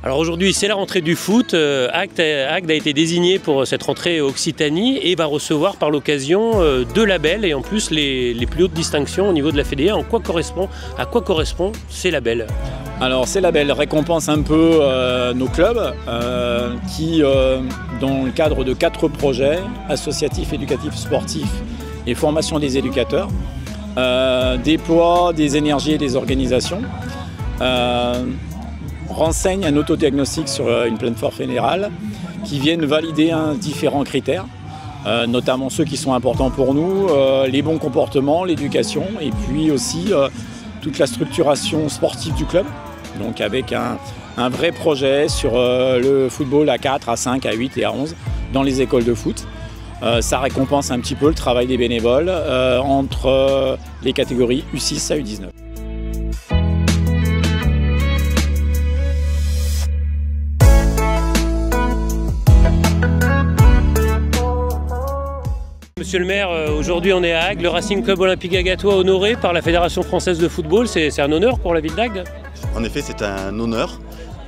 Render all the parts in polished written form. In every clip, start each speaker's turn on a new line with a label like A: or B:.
A: Alors aujourd'hui, c'est la rentrée du foot. Agde a été désigné pour cette rentrée Occitanie et va recevoir par l'occasion 2 labels et en plus les plus hautes distinctions au niveau de la Fédé. À quoi correspond ces labels?
B: Alors ces labels récompensent un peu nos clubs qui, dans le cadre de 4 projets associatifs, éducatifs, sportifs et formation des éducateurs, déploient des énergies et des organisations, renseignent un autodiagnostic sur une plateforme fédérale qui viennent valider différents critères, notamment ceux qui sont importants pour nous, les bons comportements, l'éducation et puis aussi toute la structuration sportive du club. Donc avec un vrai projet sur le football à 4, à 5, à 8 et à 11 dans les écoles de foot. Ça récompense un petit peu le travail des bénévoles entre les catégories U6 à U19.
A: Monsieur le maire, aujourd'hui on est à Agde, le Racing Club Olympique Agatois honoré par la Fédération Française de Football. C'est un honneur pour la ville d'Agde?
C: En effet, c'est un honneur.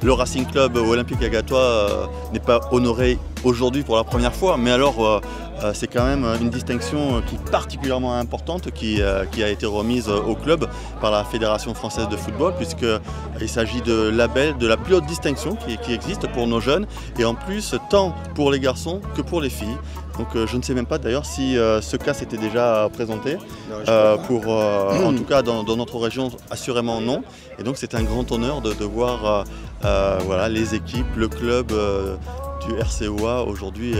C: Le Racing Club Olympique Agatois n'est pas honoré aujourd'hui pour la première fois, mais alors c'est quand même une distinction qui est particulièrement importante qui a été remise au club par la Fédération Française de Football, puisqu'il s'agit de label de la plus haute distinction qui existe pour nos jeunes, et en plus tant pour les garçons que pour les filles. Donc je ne sais même pas d'ailleurs si ce cas s'était déjà présenté, en tout cas dans notre région assurément non, et donc c'est un grand honneur de voir voilà, les équipes, le club du RCOA aujourd'hui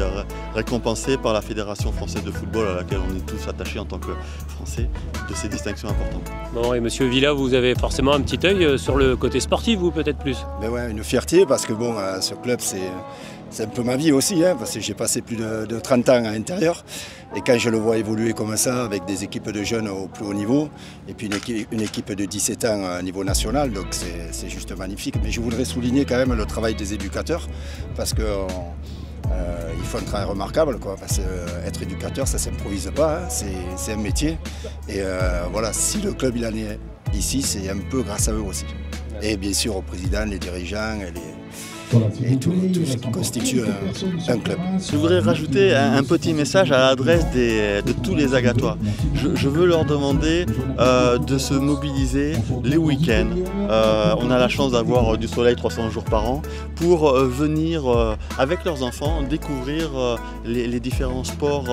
C: récompensé par la Fédération Française de Football à laquelle on est tous attachés en tant que Français de ces distinctions importantes.
A: Bon, et Monsieur Villa, vous avez forcément un petit œil sur le côté sportif, vous peut-être plus?
D: Ben ouais, une fierté parce que bon, ce club c'est un peu ma vie aussi, hein, parce que j'ai passé plus de 30 ans à l'intérieur. Et quand je le vois évoluer comme ça, avec des équipes de jeunes au plus haut niveau, et puis une équipe de 17 ans à niveau national, donc c'est juste magnifique. Mais je voudrais souligner quand même le travail des éducateurs, parce qu'ils font un travail remarquable, quoi, parce qu'être éducateur, ça ne s'improvise pas, hein, c'est un métier. Et voilà, si le club il en est ici, c'est un peu grâce à eux aussi. Et bien sûr aux présidents, les dirigeants, et tout ce qui constitue un club.
C: Je voudrais rajouter un petit message à l'adresse de tous les Agatois. Je veux leur demander de se mobiliser les week-ends. On a la chance d'avoir du soleil 300 jours par an pour venir avec leurs enfants découvrir les différents sports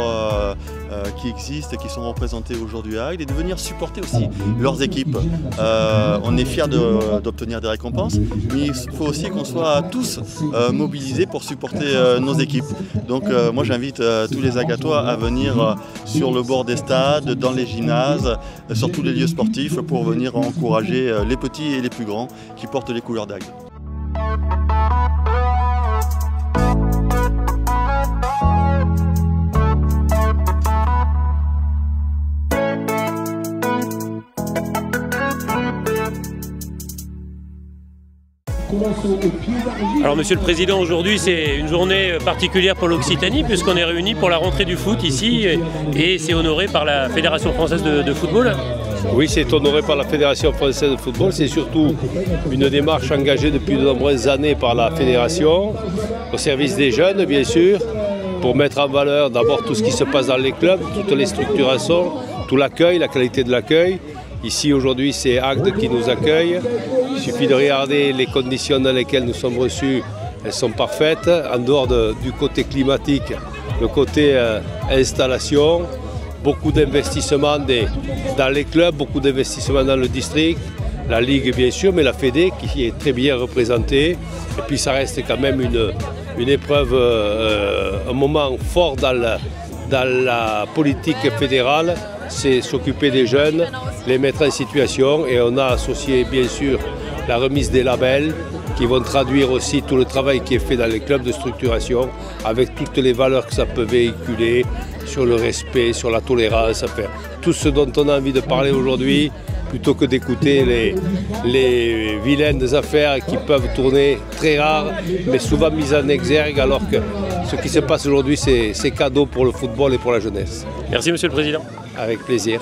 C: qui existent, qui sont représentés aujourd'hui à Agde, et de venir supporter aussi leurs équipes. On est fiers d'obtenir des récompenses, mais il faut aussi qu'on soit tous mobilisés pour supporter nos équipes. Donc moi j'invite tous les Agatois à venir sur le bord des stades, dans les gymnases, sur tous les lieux sportifs pour venir encourager les petits et les plus grands qui portent les couleurs d'Agde.
A: Alors Monsieur le Président, aujourd'hui c'est une journée particulière pour l'Occitanie puisqu'on est réunis pour la rentrée du foot ici et c'est honoré par la Fédération Française de Football.
E: Oui, c'est honoré par la Fédération Française de Football. C'est surtout une démarche engagée depuis de nombreuses années par la Fédération, au service des jeunes bien sûr, pour mettre en valeur d'abord tout ce qui se passe dans les clubs, toutes les structurations, tout l'accueil, la qualité de l'accueil. Ici aujourd'hui c'est Agde qui nous accueille. Il suffit de regarder les conditions dans lesquelles nous sommes reçus, elles sont parfaites. En dehors du côté climatique, le côté installation, beaucoup d'investissements dans les clubs, beaucoup d'investissements dans le district, la Ligue bien sûr, mais la Fédé qui est très bien représentée. Et puis ça reste quand même une épreuve, un moment fort dans la politique fédérale, c'est s'occuper des jeunes, les mettre en situation, et on a associé bien sûr la remise des labels qui vont traduire aussi tout le travail qui est fait dans les clubs de structuration avec toutes les valeurs que ça peut véhiculer sur le respect, sur la tolérance, enfin, tout ce dont on a envie de parler aujourd'hui plutôt que d'écouter les vilaines affaires qui peuvent tourner très rares mais souvent mises en exergue, alors que ce qui se passe aujourd'hui c'est cadeau pour le football et pour la jeunesse.
A: Merci Monsieur le Président.
E: Avec plaisir.